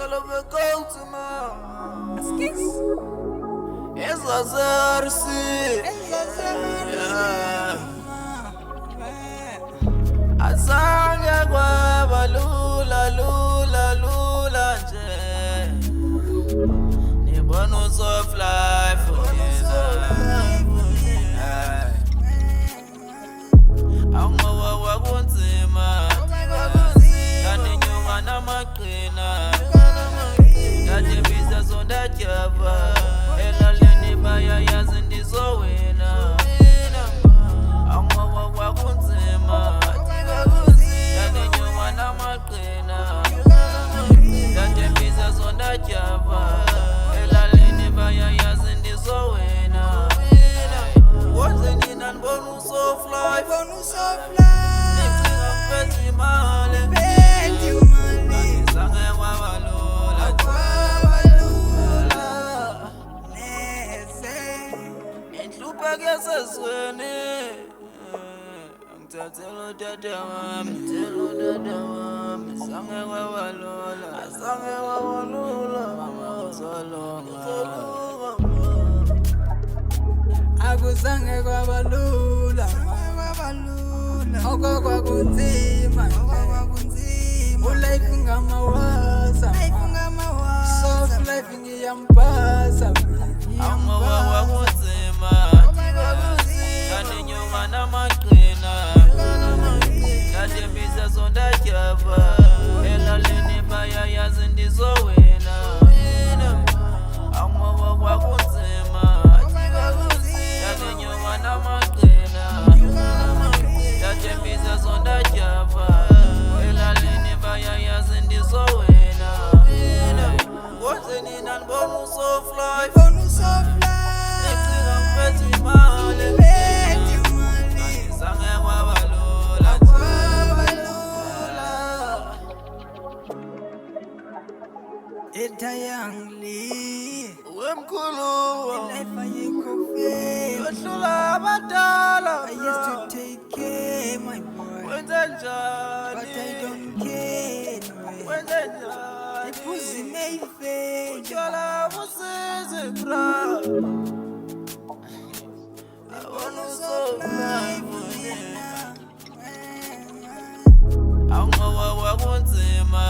Kalove Koutuma Ezazarsi Azange kwaba lula nje Nibona soft life Angowa wakunzima Kani nyuma namaqina Ndajebisa sondajaba Elaleni bayayazi ndizowina Angowa wakunzima Kani nyuma namaqina Ndajebisa sondajaba Elaleni bayayazi ndizowina Woze nina nibona soft life Nicinga ngiphethe imali Angizange kwabalula Ngihlupheke esezweni Ngithathela udade wami Zange kwabalula Mama uzolunga Akuzange kwabalula Oko kwakunzima Ulife ngamawasa Soft life ngiyampasa Angowa wakunzima Kani nyuma namaqina Ndajebisa sondajaba Elaleni bayayazi ndizowina Angowa wakunzima Kani nyuma namaqina Ndajebisa sondajaba Elaleni bayayazi ndizowina Woze nina nibona soft life Nicinga ngiphethe imali Angizange kwabalula Etayangli Wemkhulu Life ayikho fair Yohlula abadala I used to take care my boy Wenze But njani I don't care Wenze njani Iphuzi mayifake Utshwala busizi bra Abona soft life Angowa wakunzima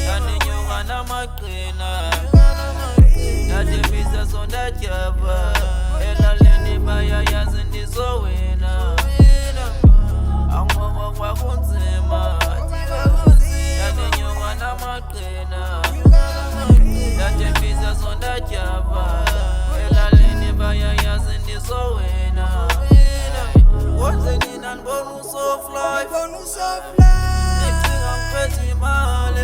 Kani nyuma namaqina Ndajebisa sondajaba Elaleni bayayazi ndizowina Angowa wakunzima Kani nyuma namaqina Ndajebisa sondajaba Elaleni bayayazi ndizowina Woze nina nibona soft life Nicinga ngiphethe imali